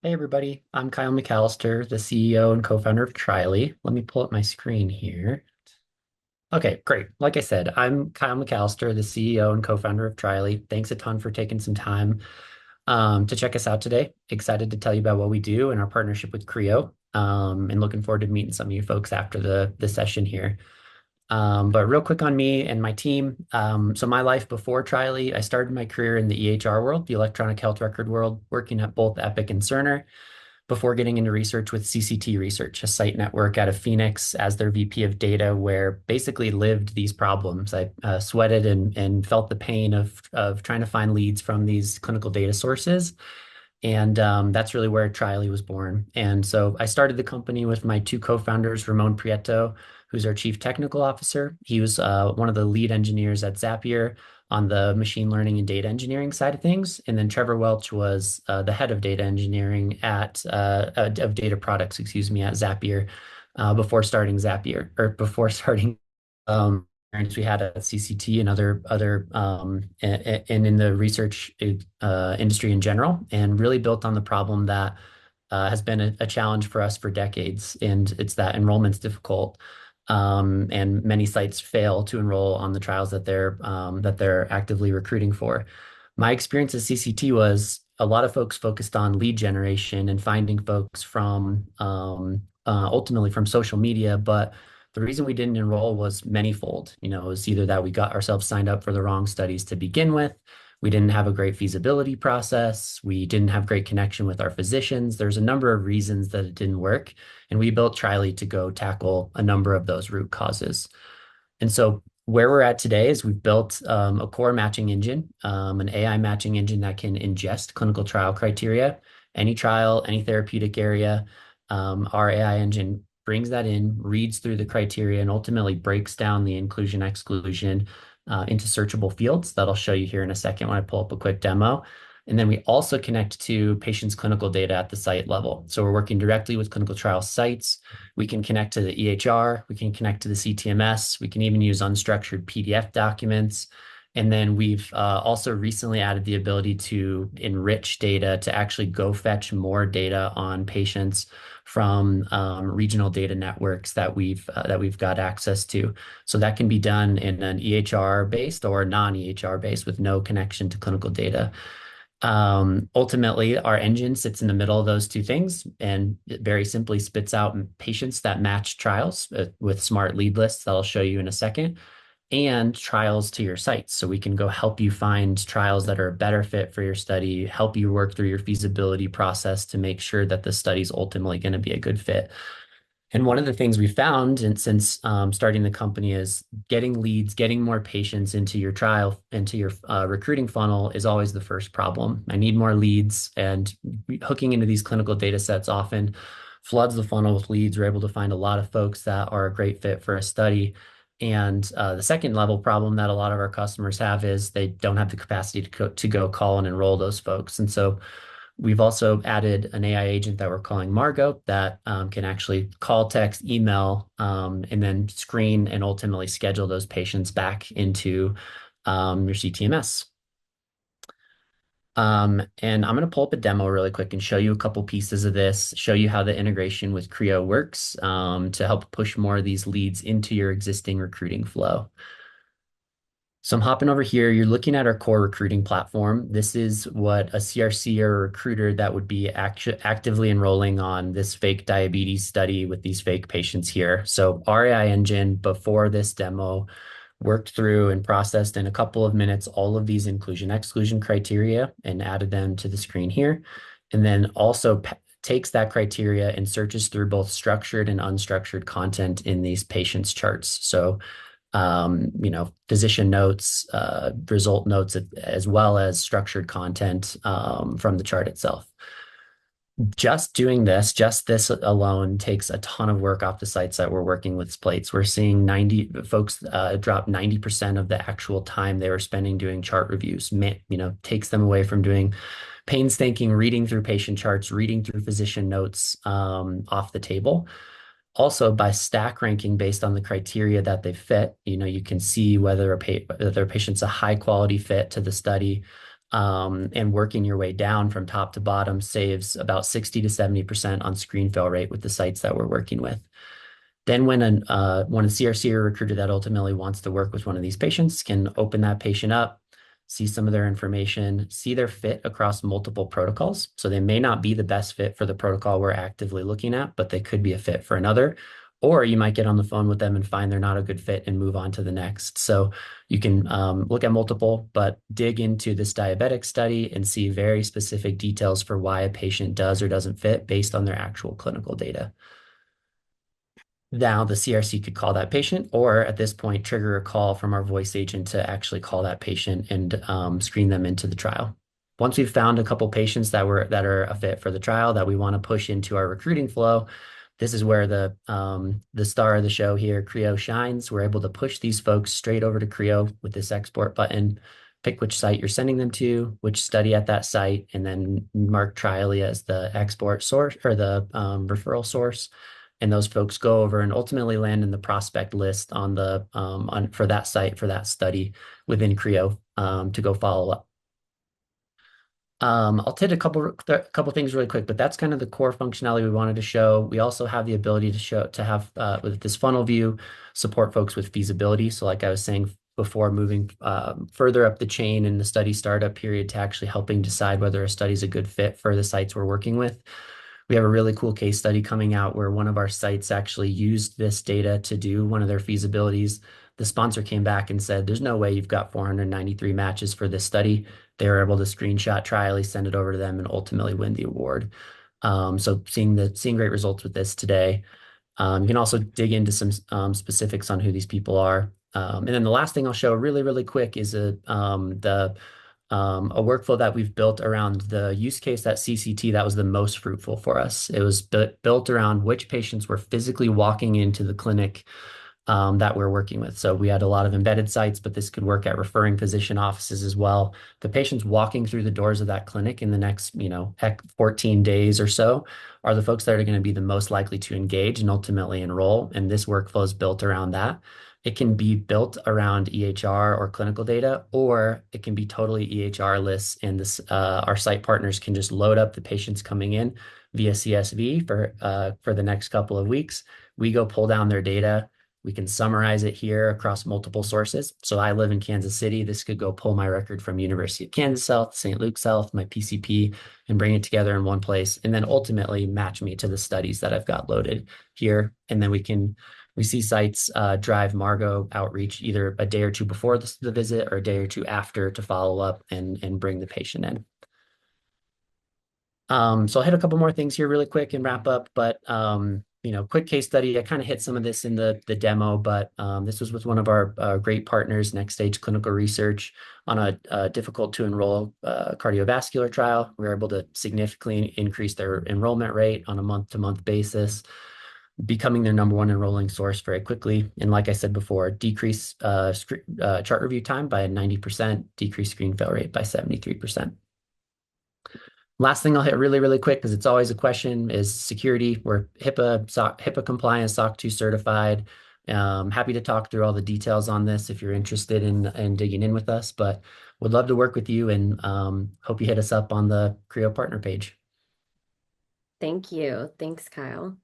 Hey everybody, I'm Kyle McAllister, the CEO and co-founder of Triley. Let me pull up my screen here. Okay, great. Like I said, I'm Kyle McAllister, the CEO and co-founder of Triley. Thanks a ton for taking some time to check us out today. Excited to tell you about what we do and our partnership with CRIO, and looking forward to meeting some of you folks after the session here. But real quick on me and my team. So my life before Triley, I started my career in the EHR world, the electronic health record world, working at both Epic and Cerner before getting into research with CCT Research, a site network out of Phoenix as their VP of data, where basically lived these problems. I sweated and felt the pain of trying to find leads from these clinical data sources. And that's really where Triley was born. And so I started the company with my two co-founders, Ramon Prieto, who's our chief technical officer. He was one of the lead engineers at Zapier on the machine learning and data engineering side of things. And then Trevor Welch was the head of data engineering of data products, excuse me, at Zapier before starting Zapier or before starting experience we had at CCT and other and in the research industry in general, and really built on the problem that has been a challenge for us for decades, and it's that enrollment's difficult. And many sites fail to enroll on the trials that they're actively recruiting for. My experience at CCT was a lot of folks focused on lead generation and finding folks from ultimately from social media, but the reason we didn't enroll was manyfold. It was either that we got ourselves signed up for the wrong studies to begin with, we didn't have a great feasibility process, we didn't have great connection with our physicians. There's a number of reasons that it didn't work, and we built Triley to go tackle a number of those root causes. And so where we're at today is we've built a core matching engine, an AI matching engine that can ingest clinical trial criteria, any trial, any therapeutic area. Our AI engine brings that in, reads through the criteria, and ultimately breaks down the inclusion exclusion into searchable fields that I'll show you here in a second when I pull up a quick demo. And then we also connect to patients' clinical data at the site level. So we're working directly with clinical trial sites. We can connect to the EHR, we can connect to the CTMS, we can even use unstructured PDF documents. And then we've also recently added the ability to enrich data to actually go fetch more data on patients from regional data networks that we've got access to. So that can be done in an EHR based or non-EHR based with no connection to clinical data. Ultimately, our engine sits in the middle of those two things and it very simply spits out patients that match trials with smart lead lists that I'll show you in a second, and trials to your sites. So we can go help you find trials that are a better fit for your study, help you work through your feasibility process to make sure that the study is ultimately going to be a good fit. And one of the things we found, and since starting the company, is getting leads, getting more patients into your trial, into your recruiting funnel is always the first problem. I need more leads, and hooking into these clinical data sets often floods the funnel with leads. We're able to find a lot of folks that are a great fit for a study. And the second level problem that a lot of our customers have is they don't have the capacity to go call and enroll those folks. And so we've also added an AI agent that we're calling Margot that can actually call, text, email, and then screen and ultimately schedule those patients back into your CTMS. And I'm going to pull up a demo really quick and show you a couple pieces of this, show you how the integration with CRIO works to help push more of these leads into your existing recruiting flow. So I'm hopping over here. You're looking at our core recruiting platform. This is what a CRC or a recruiter that would be actively enrolling on this fake diabetes study with these fake patients here. So our AI engine before this demo worked through and processed in a couple of minutes all of these inclusion exclusion criteria and added them to the screen here. And then also takes that criteria and searches through both structured and unstructured content in these patients' charts. So physician notes, result notes, as well as structured content from the chart itself. Just this alone takes a ton of work off the sites that we're working with plates. We're seeing 90 folks drop 90% of the actual time they were spending doing chart reviews. Takes them away from doing painstaking reading through patient charts, reading through physician notes off the table. Also, by stack ranking based on the criteria that they fit, you can see whether a patient's a high quality fit to the study, And working your way down from top to bottom saves about 60 to 70% on screen fail rate with the sites that we're working with. Then when a CRC or recruiter that ultimately wants to work with one of these patients can open that patient up, see some of their information, see their fit across multiple protocols. So they may not be the best fit for the protocol we're actively looking at, but they could be a fit for another. Or you might get on the phone with them and find they're not a good fit and move on to the next. So you can look at multiple, but dig into this diabetic study and see very specific details for why a patient does or doesn't fit based on their actual clinical data. Now the CRC could call that patient, or at this point, trigger a call from our voice agent to actually call that patient and screen them into the trial. Once we've found a couple patients that are a fit for the trial that we want to push into our recruiting flow, this is where the star of the show here, CRIO, shines. We're able to push these folks straight over to CRIO with this export button, pick which site you're sending them to, which study at that site, and then mark Trially as the export source or the referral source. And those folks go over and ultimately land in the prospect list on the for that site for that study within CRIO to go follow up. I'll hit a couple things really quick, but that's kind of the core functionality we wanted to show. We also have the ability to have with this funnel view support folks with feasibility. So like I was saying before, moving further up the chain in the study startup period to actually helping decide whether a study is a good fit for the sites we're working with. We have a really cool case study coming out where one of our sites actually used this data to do one of their feasibilities. The sponsor came back and said, there's no way you've got 493 matches for this study. They were able to screenshot Trially, send it over to them, and ultimately win the award. So seeing great results with this today. You can also dig into some specifics on who these people are. And then the last thing I'll show really, really quick is a workflow that we've built around the use case at CCT that was the most fruitful for us. It was built around which patients were physically walking into the clinic that we're working with. So we had a lot of embedded sites, but this could work at referring physician offices as well. The patients walking through the doors of that clinic in the next, 14 days or so are the folks that are going to be the most likely to engage and ultimately enroll. And this workflow is built around that. It can be built around EHR or clinical data, or it can be totally EHR-less, and our site partners can just load up the patients coming in via CSV for the next couple of weeks. We go pull down their data. We can summarize it here across multiple sources. So I live in Kansas City. This could go pull my record from University of Kansas Health, St. Luke's Health, my PCP, and bring it together in one place, and then ultimately match me to the studies that I've got loaded here. And then we see sites drive Margo outreach either a day or two before the visit or a day or two after to follow up and bring the patient in. So I'll hit a couple more things here really quick and wrap up, but quick case study. I kind of hit some of this in the demo, but this was with one of our great partners, Next Stage Clinical Research, on a difficult to enroll cardiovascular trial. We were able to significantly increase their enrollment rate on a month-to-month basis, becoming their number one enrolling source very quickly. And like I said before, decrease chart review time by 90%, decrease screen fail rate by 73%. Last thing I'll hit really, really quick, because it's always a question, is security. We're HIPAA compliant, SOC 2 certified. Happy to talk through all the details on this if you're interested in digging in with us, but would love to work with you, and hope you hit us up on the CRIO partner page. Thank you. Thanks, Kyle.